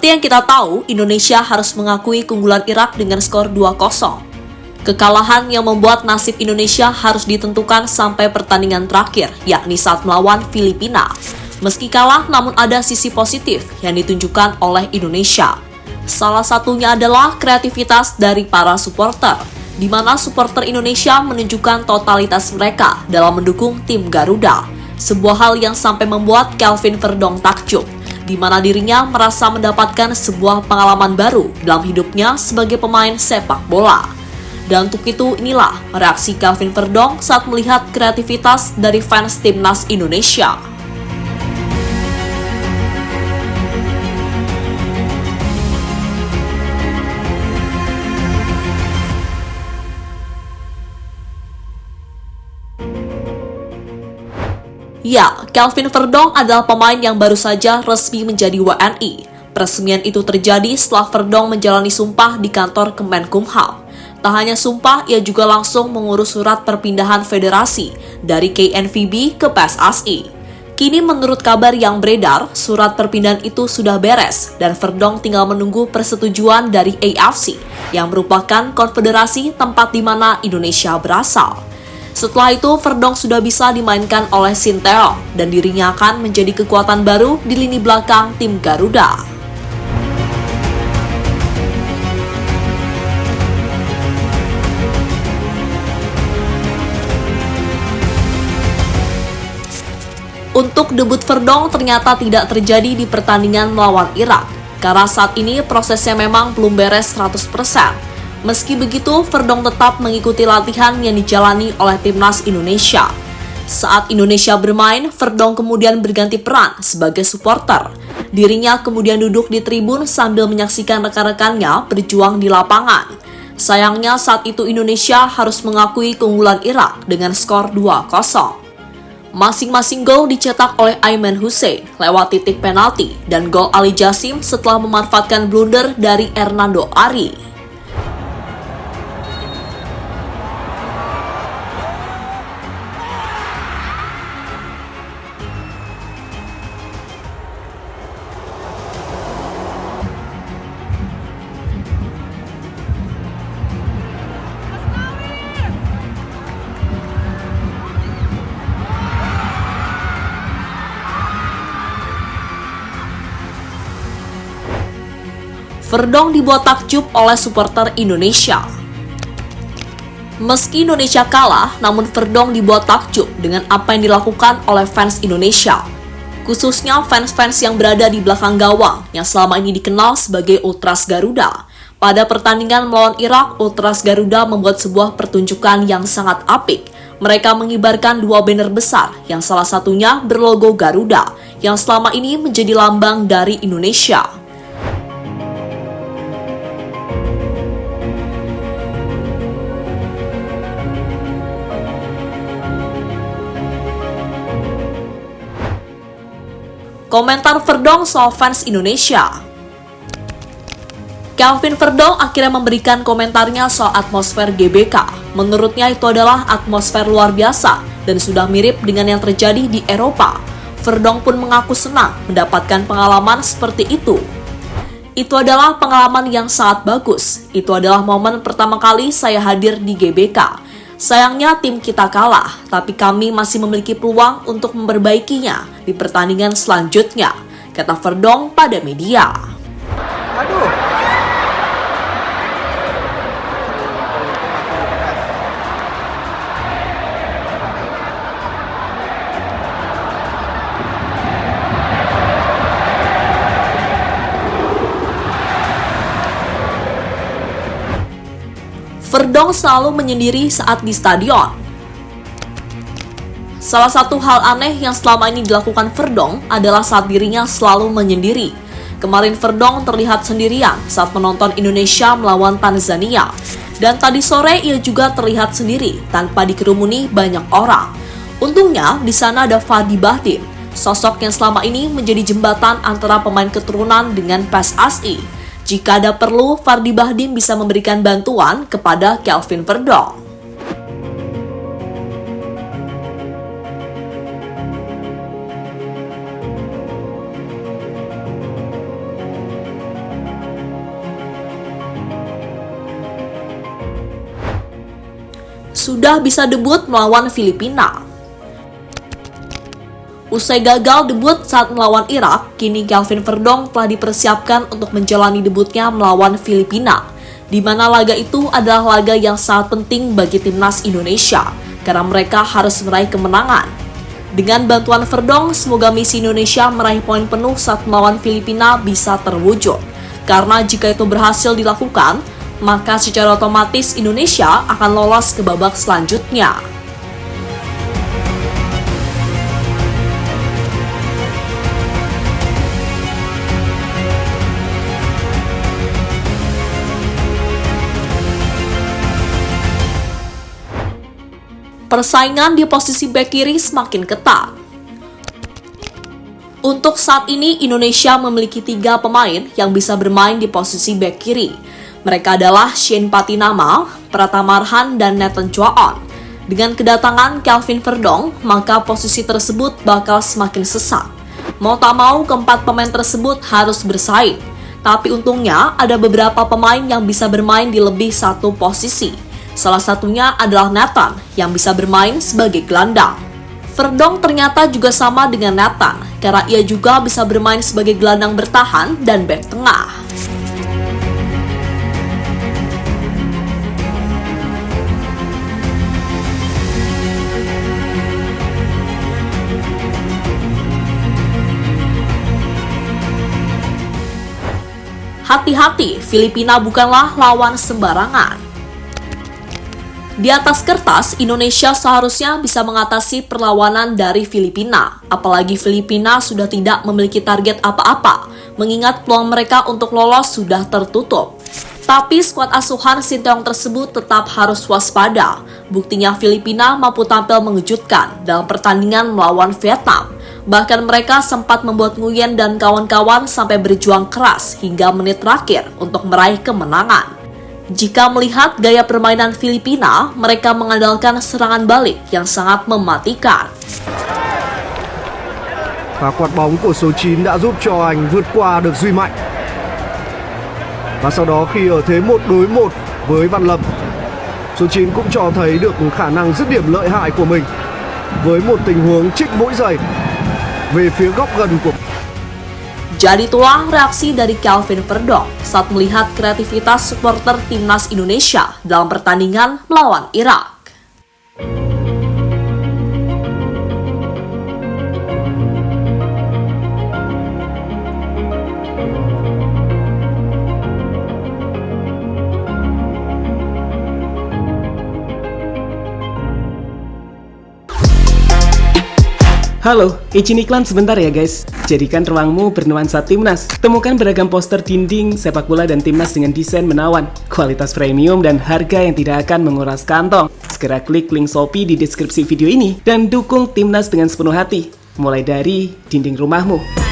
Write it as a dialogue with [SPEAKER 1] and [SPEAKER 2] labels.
[SPEAKER 1] Seperti yang kita tahu, Indonesia harus mengakui keunggulan Irak dengan skor 2-0. Kekalahan yang membuat nasib Indonesia harus ditentukan sampai pertandingan terakhir, yakni saat melawan Filipina. Meski kalah, namun ada sisi positif yang ditunjukkan oleh Indonesia. Salah satunya adalah kreativitas dari para supporter, di mana supporter Indonesia menunjukkan totalitas mereka dalam mendukung tim Garuda. Sebuah hal yang sampai membuat Kelvin Verdong takjub, di mana dirinya merasa mendapatkan sebuah pengalaman baru dalam hidupnya sebagai pemain sepak bola. Dan untuk itu inilah reaksi Kelvin Verdong saat melihat kreativitas dari fans timnas Indonesia. Ya, Kelvin Verdong adalah pemain yang baru saja resmi menjadi WNI. Peresmian itu terjadi setelah Verdong menjalani sumpah di kantor Kemenkumham. Tak hanya sumpah, ia juga langsung mengurus surat perpindahan federasi dari KNVB ke PSSI. Kini menurut kabar yang beredar, surat perpindahan itu sudah beres dan Verdong tinggal menunggu persetujuan dari AFC yang merupakan konfederasi tempat di mana Indonesia berasal. Setelah itu, Verdong sudah bisa dimainkan oleh Sinteyong dan dirinya akan menjadi kekuatan baru di lini belakang tim Garuda. Untuk debut Verdong ternyata tidak terjadi di pertandingan melawan Irak, karena saat ini prosesnya memang belum beres 100%. Meski begitu, Verdong tetap mengikuti latihan yang dijalani oleh timnas Indonesia. Saat Indonesia bermain, Verdong kemudian berganti peran sebagai supporter. Dirinya kemudian duduk di tribun sambil menyaksikan rekan-rekannya berjuang di lapangan. Sayangnya saat itu Indonesia harus mengakui keunggulan Irak dengan skor 2-0. Masing-masing gol dicetak oleh Aiman Hussein lewat titik penalti dan gol Ali Jasim setelah memanfaatkan blunder dari Hernando Ari. Verdong dibuat takjub oleh supporter Indonesia. Meski Indonesia kalah, namun Verdong dibuat takjub dengan apa yang dilakukan oleh fans Indonesia. Khususnya fans-fans yang berada di belakang gawang yang selama ini dikenal sebagai Ultras Garuda. Pada pertandingan melawan Irak, Ultras Garuda membuat sebuah pertunjukan yang sangat apik. Mereka mengibarkan dua banner besar yang salah satunya berlogo Garuda yang selama ini menjadi lambang dari Indonesia. Komentar Verdong soal fans Indonesia. Kelvin Verdong akhirnya memberikan komentarnya soal atmosfer GBK. Menurutnya itu adalah atmosfer luar biasa dan sudah mirip dengan yang terjadi di Eropa. Verdong pun mengaku senang mendapatkan pengalaman seperti itu. Itu adalah pengalaman yang sangat bagus. Itu adalah momen pertama kali saya hadir di GBK. Sayangnya tim kita kalah, tapi kami masih memiliki peluang untuk memperbaikinya di pertandingan selanjutnya, kata Verdong pada media. Aduh. Verdong selalu menyendiri saat di stadion. Salah satu hal aneh yang selama ini dilakukan Verdong adalah saat dirinya selalu menyendiri. Kemarin Verdong terlihat sendirian saat menonton Indonesia melawan Tanzania. Dan tadi sore ia juga terlihat sendiri tanpa dikerumuni banyak orang. Untungnya di sana ada Fadly Bahdim, sosok yang selama ini menjadi jembatan antara pemain keturunan dengan PSSI. Jika ada perlu, Fadly Bahdim bisa memberikan bantuan kepada Kelvin Verdong. sudah bisa debut melawan Filipina. Usai gagal debut saat melawan Irak, kini Kelvin Verdong telah dipersiapkan untuk menjalani debutnya melawan Filipina, di mana laga itu adalah laga yang sangat penting bagi timnas Indonesia, karena mereka harus meraih kemenangan. Dengan bantuan Verdong, semoga misi Indonesia meraih poin penuh saat melawan Filipina bisa terwujud. Karena jika itu berhasil dilakukan, maka secara otomatis Indonesia akan lolos ke babak selanjutnya. Persaingan di posisi bek kiri semakin ketat. Untuk saat ini, Indonesia memiliki 3 pemain yang bisa bermain di posisi bek kiri. Mereka adalah Shane Patinama, Pratama Arhan, dan Nathan Chuaon. Dengan kedatangan Kelvin Verdong, maka posisi tersebut bakal semakin sesak. Mau tak mau, keempat pemain tersebut harus bersaing. Tapi untungnya, ada beberapa pemain yang bisa bermain di lebih satu posisi. Salah satunya adalah Nathan yang bisa bermain sebagai gelandang. Verdong ternyata juga sama dengan Nathan, karena ia juga bisa bermain sebagai gelandang bertahan dan bek tengah. Hati-hati, Filipina bukanlah lawan sembarangan. Di atas kertas, Indonesia seharusnya bisa mengatasi perlawanan dari Filipina. Apalagi Filipina sudah tidak memiliki target apa-apa, mengingat peluang mereka untuk lolos sudah tertutup. Tapi skuad asuhan Sinteyong tersebut tetap harus waspada. Buktinya Filipina mampu tampil mengejutkan dalam pertandingan melawan Vietnam. Bahkan mereka sempat membuat Nguyen dan kawan-kawan sampai berjuang keras hingga menit terakhir untuk meraih kemenangan. Jika melihat gaya permainan Filipina, mereka mengandalkan serangan balik yang sangat mematikan.
[SPEAKER 2] Và quạt bóng của số 9 đã giúp cho anh vượt qua được Duy Mạnh. Và sau đó khi ở thế 1 đối 1 với Văn Lâm, số 9 cũng cho thấy được khả năng dứt điểm lợi hại của mình với một tình huống trích mũi giày về phía góc gần của.
[SPEAKER 1] Jadi itulah reaksi dari Kelvin Verdong saat melihat kreativitas supporter timnas Indonesia dalam pertandingan melawan Irak.
[SPEAKER 3] Halo, izin iklan sebentar ya guys. Jadikan ruangmu bernuansa timnas. Temukan beragam poster dinding, sepak bola dan timnas dengan desain menawan, kualitas premium dan harga yang tidak akan menguras kantong. Segera klik link Shopee di deskripsi video ini dan dukung timnas dengan sepenuh hati. Mulai dari dinding rumahmu.